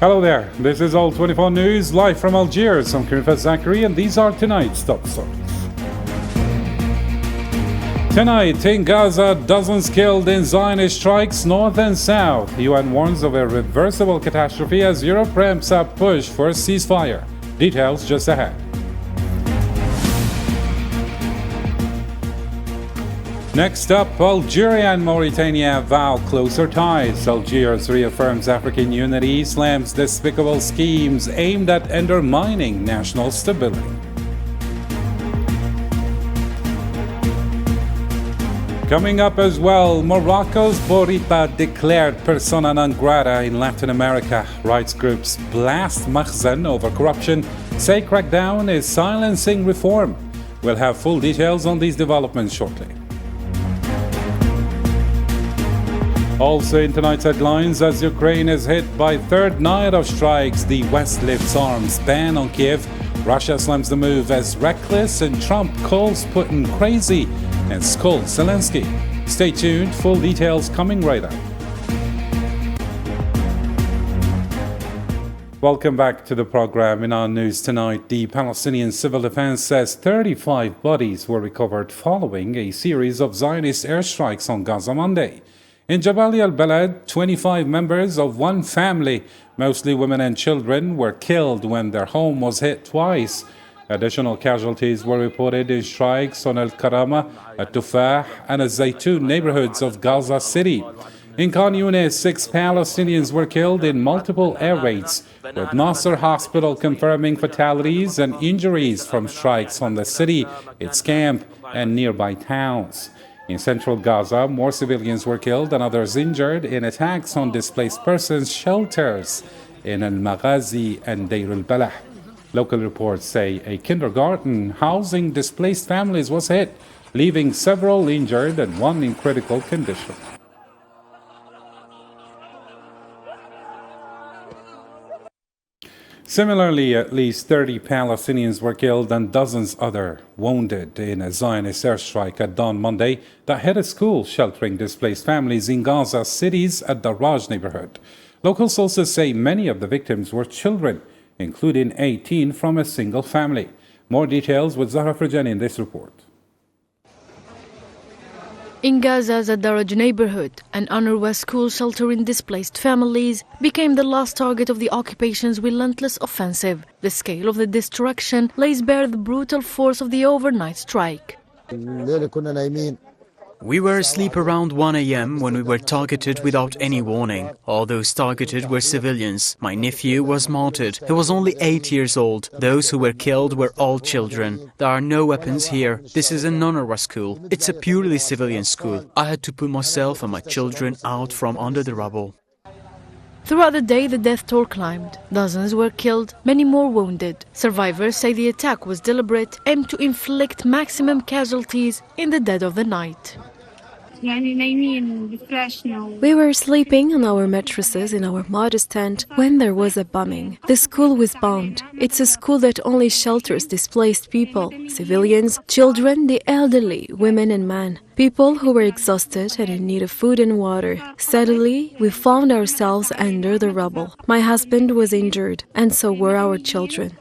Hello there, this is All 24 News, live from Algiers. I'm Kirifat Zachary, and these are tonight's top stories. Tonight in Gaza, dozens killed in Zionist strikes north and south. UN warns of a reversible catastrophe as Europe ramps up push for a ceasefire. Details just ahead. Next up, Algeria and Mauritania vow closer ties. Algiers reaffirms African unity, slams despicable schemes aimed at undermining national stability. Coming up as well, Morocco's Bouriba declared persona non grata in Latin America. Rights groups blast Makhzen over corruption, say crackdown is silencing reform. We'll have full details on these developments shortly. Also in tonight's headlines, as Ukraine is hit by third night of strikes, the West lifts arms ban on Kiev. Russia slams the move as reckless, and Trump calls Putin crazy and scolds Zelensky. Stay tuned, full details coming right up. Welcome back to the program. In our news tonight, the Palestinian Civil Defense says 35 bodies were recovered following a series of Zionist airstrikes on Gaza Monday. In Jabal al-Balad, 25 members of one family, mostly women and children, were killed when their home was hit twice. Additional casualties were reported in strikes on Al-Karama, Al-Tufah, and Al-Zaytun neighborhoods of Gaza City. In Khan Yunis, 6 Palestinians were killed in multiple air raids, with Nasser Hospital confirming fatalities and injuries from strikes on the city, its camp, and nearby towns. In central Gaza, more civilians were killed and others injured in attacks on displaced persons shelters in Al-Maghazi and Deir al-Balah. Local reports say a kindergarten housing displaced families was hit, leaving several injured and one in critical condition. Similarly, at least 30 Palestinians were killed and dozens other wounded in a Zionist airstrike at dawn Monday that hit a school sheltering displaced families in Gaza City's Ad-Darraj neighborhood. Local sources say many of the victims were children, including 18 from a single family. More details with Zahra Frajani in this report. In Gaza's Ad-Darraj neighborhood, an UNRWA school sheltering displaced families became the last target of the occupation's relentless offensive. The scale of the destruction lays bare the brutal force of the overnight strike. We were asleep around 1 a.m. when we were targeted without any warning. All those targeted were civilians. My nephew was martyred. He was only 8 years old. Those who were killed were all children. There are no weapons here. This is a non-UNRWA school. It's a purely civilian school. I had to pull myself and my children out from under the rubble. Throughout the day, the death toll climbed. Dozens were killed, many more wounded. Survivors say the attack was deliberate, aimed to inflict maximum casualties in the dead of the night. We were sleeping on our mattresses in our modest tent when there was a bombing. The school was bombed. It's a school that only shelters displaced people, civilians, children, the elderly, women and men, people who were exhausted and in need of food and water. Suddenly, we found ourselves under the rubble. My husband was injured, and so were our children.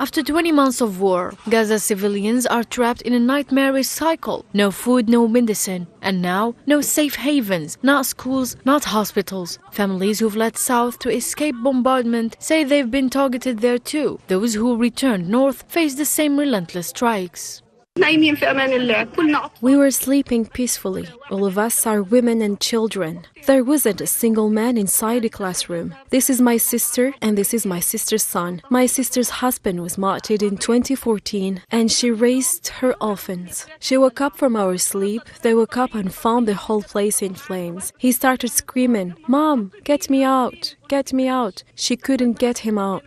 After 20 months of war, Gaza's civilians are trapped in a nightmarish cycle. No food, no medicine, and now no safe havens, not schools, not hospitals. Families who've fled south to escape bombardment say they've been targeted there too. Those who returned north face the same relentless strikes. We were sleeping peacefully. All of us are women and children. There wasn't a single man inside the classroom. This is my sister and this is my sister's son. My sister's husband was martyred in 2014 and she raised her orphans. She woke up from our sleep. They woke up and found the whole place in flames. He started screaming, "Mom, get me out, get me out." She couldn't get him out.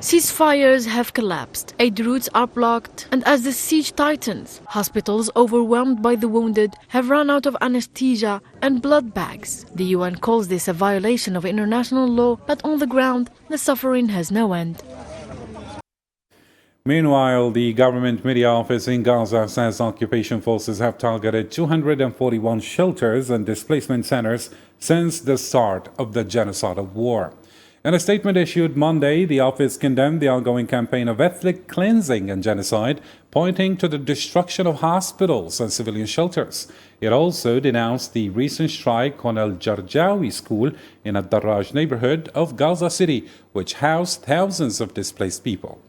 Ceasefires have collapsed, aid routes are blocked, and as the siege tightens, hospitals overwhelmed by the wounded have run out of anesthesia and blood bags. The UN calls this a violation of international law, but on the ground, the suffering has no end. Meanwhile, the government media office in Gaza says occupation forces have targeted 241 shelters and displacement centers since the start of the genocidal war. In a statement issued Monday, the office condemned the ongoing campaign of ethnic cleansing and genocide, pointing to the destruction of hospitals and civilian shelters. It also denounced the recent strike on Al Jarjawi school in a Darraj neighborhood of Gaza City, which housed thousands of displaced people.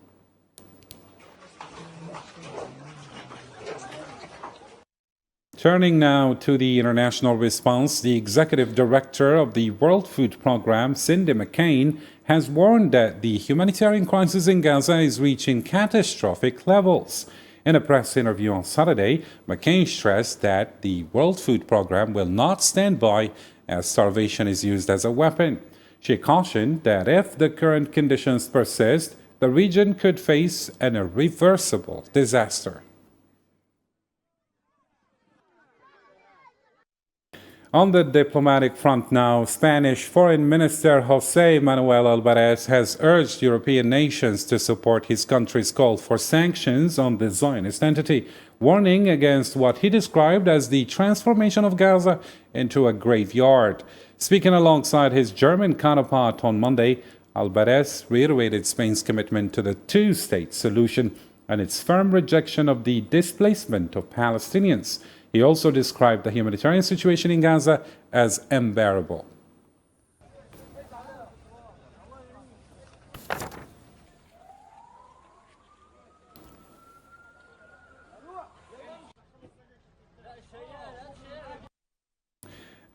Turning now to the international response, the executive director of the World Food Programme, Cindy McCain, has warned that the humanitarian crisis in Gaza is reaching catastrophic levels. In a press interview on Saturday, McCain stressed that the World Food Programme will not stand by as starvation is used as a weapon. She cautioned that if the current conditions persist, the region could face an irreversible disaster. On the diplomatic front now, Spanish Foreign Minister José Manuel Álvarez has urged European nations to support his country's call for sanctions on the Zionist entity, warning against what he described as the transformation of Gaza into a graveyard. Speaking alongside his German counterpart on Monday, Álvarez reiterated Spain's commitment to the two-state solution and its firm rejection of the displacement of Palestinians. He also described the humanitarian situation in Gaza as unbearable.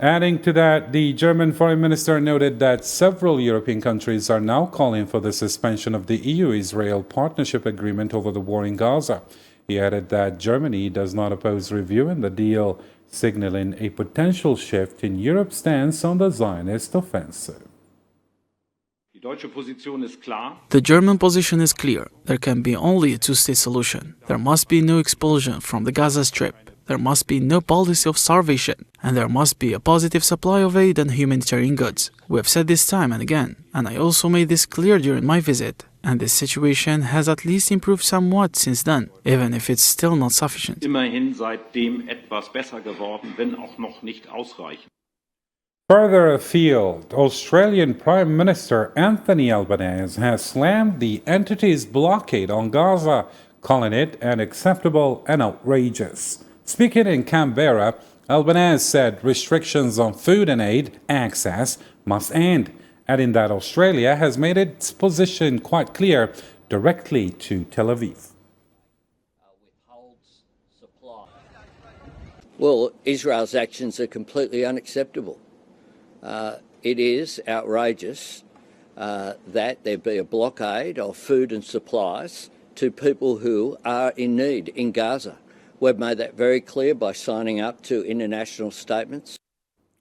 Adding to that, the German foreign minister noted that several European countries are now calling for the suspension of the EU-Israel partnership agreement over the war in Gaza. He added that Germany does not oppose reviewing the deal, signaling a potential shift in Europe's stance on the Zionist offensive. The German position is clear. There can be only a two-state solution. There must be no expulsion from the Gaza Strip. There must be no policy of starvation, and there must be a positive supply of aid and humanitarian goods. We have said this time and again, and I also made this clear during my visit, and this situation has at least improved somewhat since then, even if it's still not sufficient. Immerhin seitdem etwas besser geworden, wenn auch noch nicht ausreichend. Further afield, Australian Prime Minister Anthony Albanese has slammed the entity's blockade on Gaza, calling it unacceptable and outrageous. Speaking in Canberra, Albanese said restrictions on food and aid access must end, adding that Australia has made its position quite clear directly to Tel Aviv. Well, Israel's actions are completely unacceptable. It is outrageous that there be a blockade of food and supplies to people who are in need in Gaza. We've made that very clear by signing up to international statements.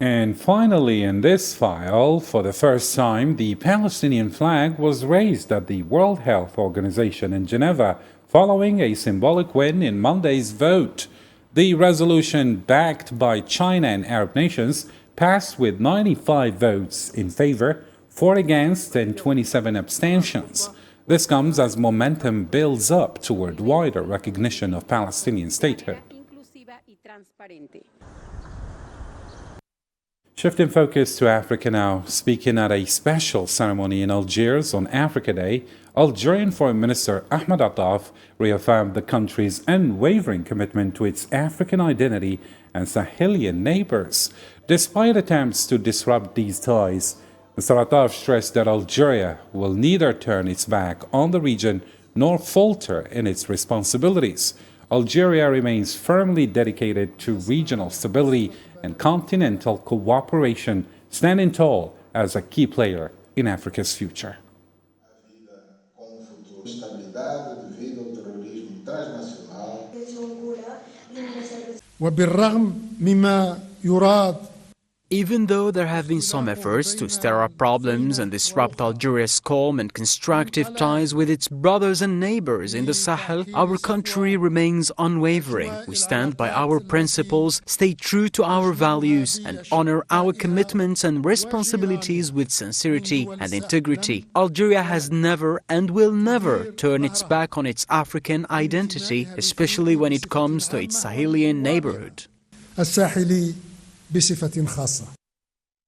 And finally, in this file, for the first time, the Palestinian flag was raised at the World Health Organization in Geneva, following a symbolic win in Monday's vote. The resolution, backed by China and Arab nations, passed with 95 votes in favor, 4 against, and 27 abstentions. This comes as momentum builds up toward wider recognition of Palestinian statehood. Shifting focus to Africa now, speaking at a special ceremony in Algiers on Africa Day, Algerian Foreign Minister Ahmed Attaf reaffirmed the country's unwavering commitment to its African identity and Sahelian neighbors. Despite attempts to disrupt these ties, Mr. Attaf stressed that Algeria will neither turn its back on the region nor falter in its responsibilities. Algeria remains firmly dedicated to regional stability and continental cooperation, standing tall as a key player in Africa's future. وبالرغم مما يراد Even though there have been some efforts to stir up problems and disrupt Algeria's calm and constructive ties with its brothers and neighbors in the Sahel, our country remains unwavering. We stand by our principles, stay true to our values, and honor our commitments and responsibilities with sincerity and integrity. Algeria has never and will never turn its back on its African identity, especially when it comes to its Sahelian neighborhood.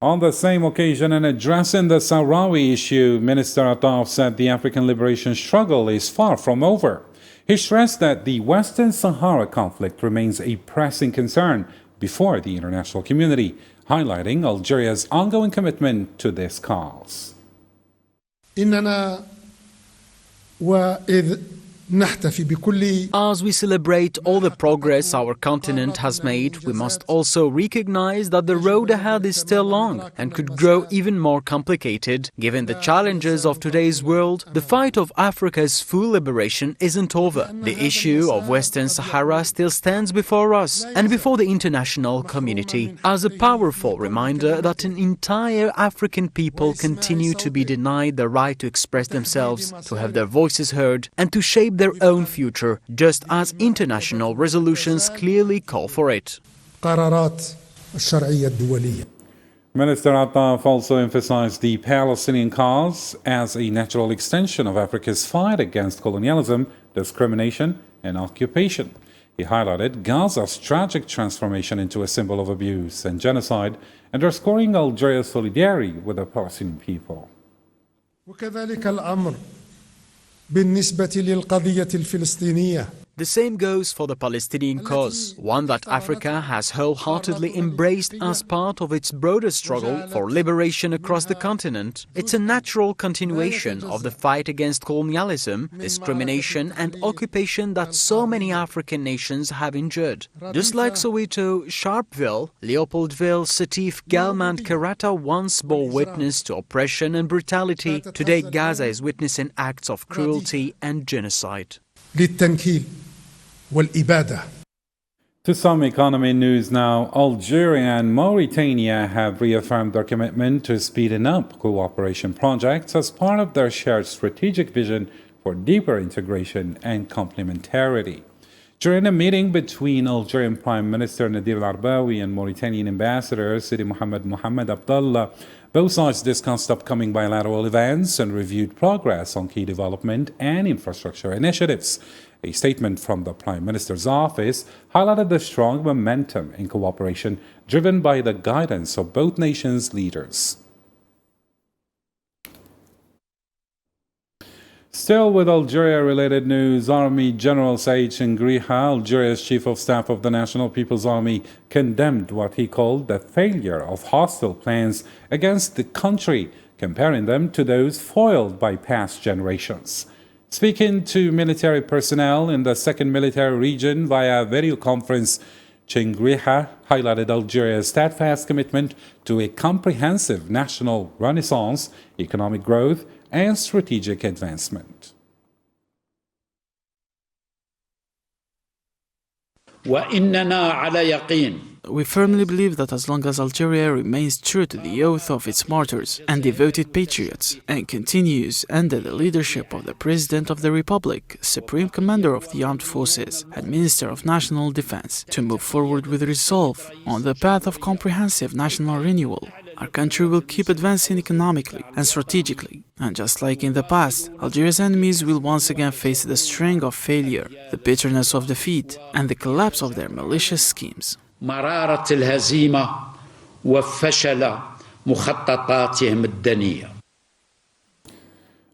On the same occasion, in addressing the Sahrawi issue, Minister Attaf said the African liberation struggle is far from over. He stressed that the Western Sahara conflict remains a pressing concern before the international community, highlighting Algeria's ongoing commitment to this cause. As we celebrate all the progress our continent has made, we must also recognize that the road ahead is still long and could grow even more complicated. Given the challenges of today's world, the fight of Africa's full liberation isn't over. The issue of Western Sahara still stands before us and before the international community as a powerful reminder that an entire African people continue to be denied the right to express themselves, to have their voices heard, and to shape their own future, just as international resolutions clearly call for it. Minister Attaf also emphasized the Palestinian cause as a natural extension of Africa's fight against colonialism, discrimination, and occupation. He highlighted Gaza's tragic transformation into a symbol of abuse and genocide, underscoring Algeria's solidarity with the Palestinian people. The same goes for the Palestinian cause, one that Africa has wholeheartedly embraced as part of its broader struggle for liberation across the continent. It's a natural continuation of the fight against colonialism, discrimination, and occupation that so many African nations have endured. Just like Soweto, Sharpeville, Leopoldville, Sétif, Galma, and Karata once bore witness to oppression and brutality, today Gaza is witnessing acts of cruelty and genocide. To some economy news now, Algeria and Mauritania have reaffirmed their commitment to speeding up cooperation projects as part of their shared strategic vision for deeper integration and complementarity. During a meeting between Algerian Prime Minister Nadir Al-Arbawi and Mauritanian Ambassador Sidi Mohammed Abdallah, both sides discussed upcoming bilateral events and reviewed progress on key development and infrastructure initiatives. A statement from the Prime Minister's office highlighted the strong momentum in cooperation driven by the guidance of both nations' leaders. Still with Algeria-related news, Army General Said Chengriha, Algeria's Chief of Staff of the National People's Army, condemned what he called the failure of hostile plans against the country, comparing them to those foiled by past generations. Speaking to military personnel in the 2nd Military Region via video conference, Chengriha highlighted Algeria's steadfast commitment to a comprehensive national renaissance, economic growth, and strategic advancement. We firmly believe that as long as Algeria remains true to the oath of its martyrs and devoted patriots and continues under the leadership of the President of the Republic, Supreme Commander of the Armed Forces and Minister of National Defense, to move forward with resolve on the path of comprehensive national renewal, our country will keep advancing economically and strategically. And just like in the past, Algeria's enemies will once again face the string of failure, the bitterness of defeat, and the collapse of their malicious schemes. مرارة الهزيمة وفشل مخططاتهم الدنية.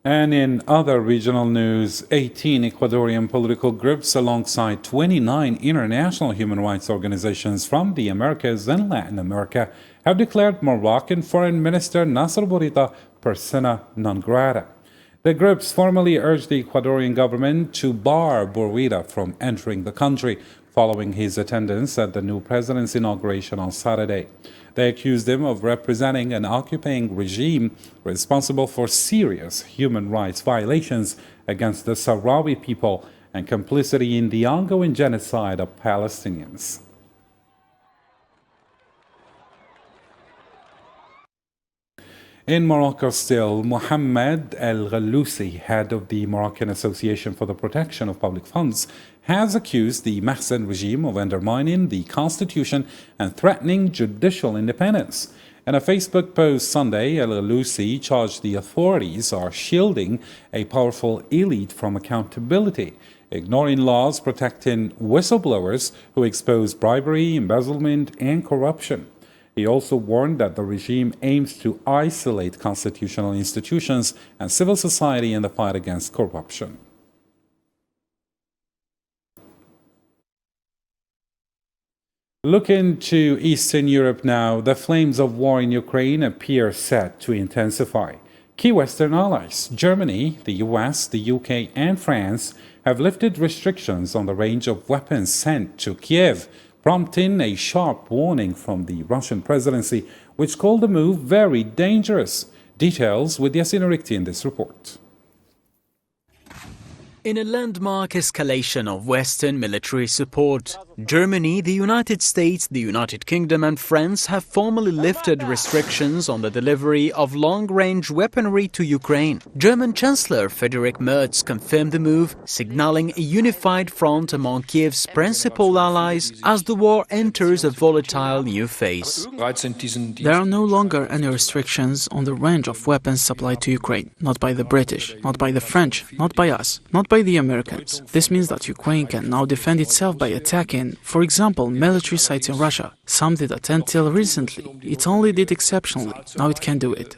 And in other regional news, 18 Ecuadorian political groups alongside 29 international human rights organizations from the Americas and Latin America have declared Moroccan Foreign Minister Nasser Bourita persona non grata. The groups formally urged the Ecuadorian government to bar Bourita from entering the country following his attendance at the new president's inauguration on Saturday. They accused him of representing an occupying regime responsible for serious human rights violations against the Sahrawi people and complicity in the ongoing genocide of Palestinians. In Morocco still, Mohamed El Ghallousi, head of the Moroccan Association for the Protection of Public Funds, has accused the Mahsen regime of undermining the constitution and threatening judicial independence. In a Facebook post Sunday, El Ghallousi charged the authorities are shielding a powerful elite from accountability, ignoring laws protecting whistleblowers who expose bribery, embezzlement, and corruption. He also warned that the regime aims to isolate constitutional institutions and civil society in the fight against corruption. Looking to Eastern Europe now, the flames of war in Ukraine appear set to intensify. Key Western allies, Germany, the US, the UK, and France, have lifted restrictions on the range of weapons sent to Kiev, prompting a sharp warning from the Russian presidency, which called the move very dangerous. Details with Yasin Arikti in this report. In a landmark escalation of Western military support, Germany, the United States, the United Kingdom and France have formally lifted restrictions on the delivery of long-range weaponry to Ukraine. German Chancellor Friedrich Merz confirmed the move, signaling a unified front among Kiev's principal allies as the war enters a volatile new phase. There are no longer any restrictions on the range of weapons supplied to Ukraine, not by the British, not by the French, not by us, not by the Americans. This means that Ukraine can now defend itself by attacking, for example, military sites in Russia, something that until recently it only did exceptionally. Now it can do it.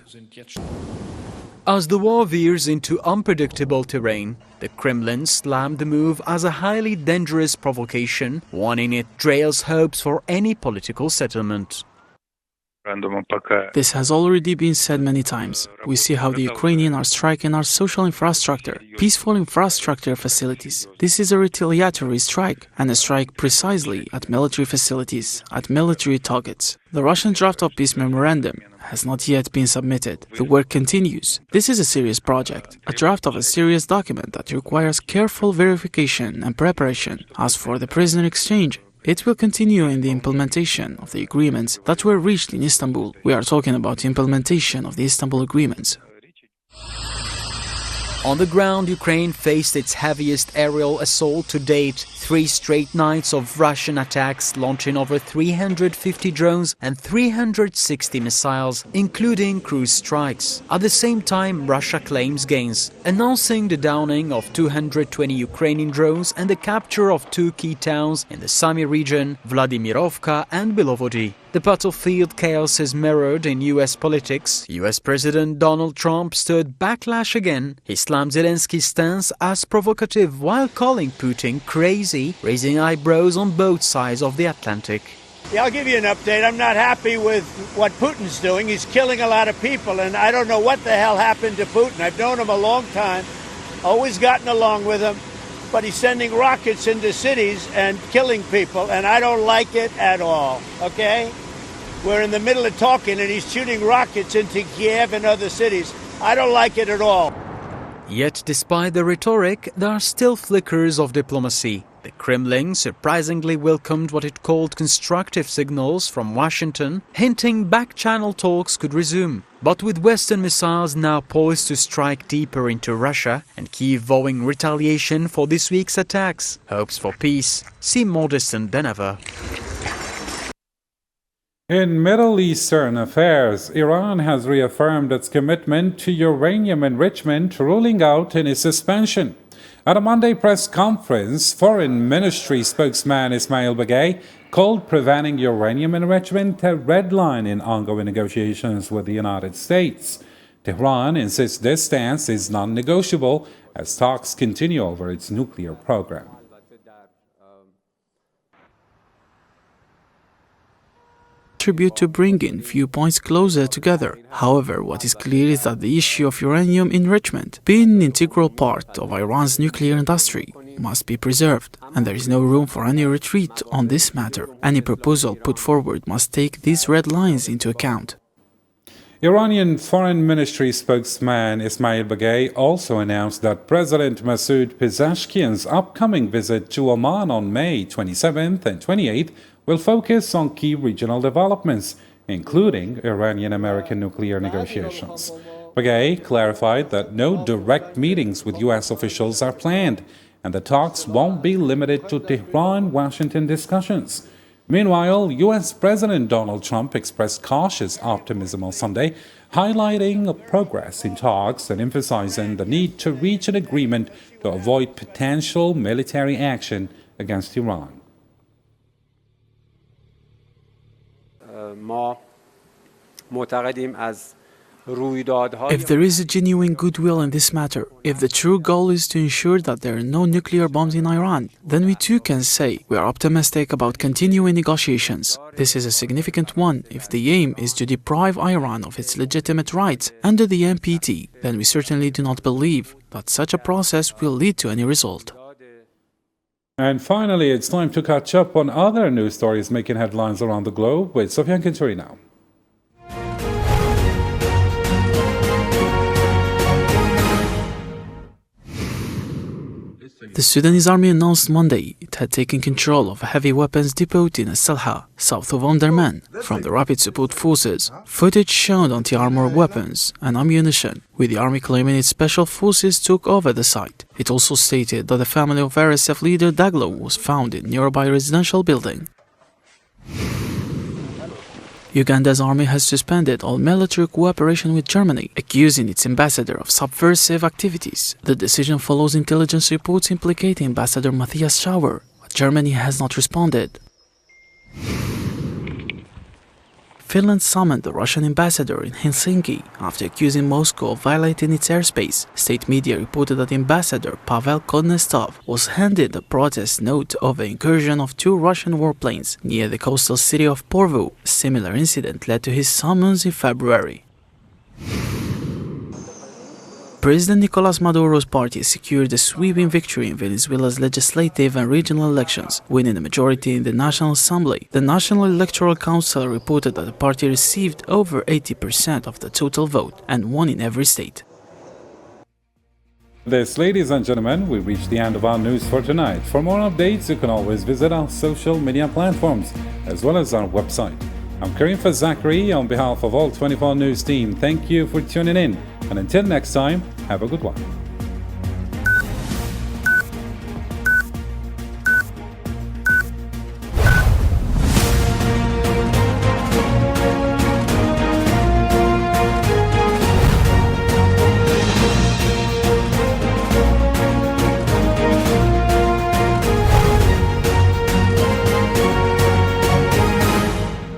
As the war veers into unpredictable terrain, the Kremlin slammed the move as a highly dangerous provocation, warning it trails hopes for any political settlement. This has already been said many times. We see how the Ukrainians are striking our social infrastructure, peaceful infrastructure facilities. This is a retaliatory strike, and a strike precisely at military facilities, at military targets. The Russian draft of peace memorandum has not yet been submitted. The work continues. This is a serious project, a draft of a serious document that requires careful verification and preparation. As for the prisoner exchange, it will continue in the implementation of the agreements that were reached in Istanbul. We are talking about implementation of the Istanbul agreements. On the ground, Ukraine faced its heaviest aerial assault to date. 3 straight nights of Russian attacks, launching over 350 drones and 360 missiles, including cruise strikes. At the same time, Russia claims gains, announcing the downing of 220 Ukrainian drones and the capture of 2 key towns in the Sami region, Vladimirovka and Belovody. The battlefield chaos is mirrored in US politics. US President Donald Trump stirred backlash again. He slammed Zelensky's stance as provocative while calling Putin crazy, raising eyebrows on both sides of the Atlantic. Yeah, I'll give you an update. I'm not happy with what Putin's doing. He's killing a lot of people, and I don't know what the hell happened to Putin. I've known him a long time, always gotten along with him, but he's sending rockets into cities and killing people, and I don't like it at all, okay? We're in the middle of talking, and he's shooting rockets into Kiev and other cities. I don't like it at all. Yet, despite the rhetoric, there are still flickers of diplomacy. The Kremlin surprisingly welcomed what it called constructive signals from Washington, hinting back-channel talks could resume. But with Western missiles now poised to strike deeper into Russia and Kyiv vowing retaliation for this week's attacks, hopes for peace seem more distant than ever. In Middle Eastern affairs, Iran has reaffirmed its commitment to uranium enrichment, ruling out any suspension. At a Monday press conference, Foreign Ministry spokesman Ismail Bagay called preventing uranium enrichment a red line in ongoing negotiations with the United States. Tehran insists this stance is non-negotiable as talks continue over its nuclear program. Contribute to bringing viewpoints closer together. However, what is clear is that the issue of uranium enrichment, being an integral part of Iran's nuclear industry, must be preserved, and there is no room for any retreat on this matter. Any proposal put forward must take these red lines into account. Iranian Foreign Ministry spokesman Ismail Bagay also announced that President Masoud Pezeshkian's upcoming visit to Oman on May 27th and 28th will focus on key regional developments, including Iranian-American nuclear negotiations. Bagay clarified that no direct meetings with U.S. officials are planned, and the talks won't be limited to Tehran-Washington discussions. Meanwhile, U.S. President Donald Trump expressed cautious optimism on Sunday, highlighting progress in talks and emphasizing the need to reach an agreement to avoid potential military action against Iran. If there is a genuine goodwill in this matter, if the true goal is to ensure that there are no nuclear bombs in Iran, then we too can say we are optimistic about continuing negotiations. This is a significant one. If the aim is to deprive Iran of its legitimate rights under the NPT, then we certainly do not believe that such a process will lead to any result. And finally, it's time to catch up on other news stories making headlines around the globe with Sofian Kinturi now. The Sudanese army announced Monday it had taken control of a heavy weapons depot in Salha, south of Omdurman, from the Rapid Support Forces. Footage showed anti-armor weapons and ammunition, with the army claiming its special forces took over the site. It also stated that the family of RSF leader Daglo was found in a nearby residential building. Uganda's army has suspended all military cooperation with Germany, accusing its ambassador of subversive activities. The decision follows intelligence reports implicating Ambassador Matthias Schauer, but Germany has not responded. Finland summoned the Russian ambassador in Helsinki after accusing Moscow of violating its airspace. State media reported that Ambassador Pavel Konestov was handed a protest note of the incursion of 2 Russian warplanes near the coastal city of Porvoo. A similar incident led to his summons in February. President Nicolas Maduro's party secured a sweeping victory in Venezuela's legislative and regional elections, winning a majority in the National Assembly. The National Electoral Council reported that the party received over 80% of the total vote and won in every state. This, ladies and gentlemen, we reached the end of our news for tonight. For more updates, you can always visit our social media platforms as well as our website. I'm Karim Fazakri on behalf of all 24 News team. Thank you for tuning in. And until next time, have a good one.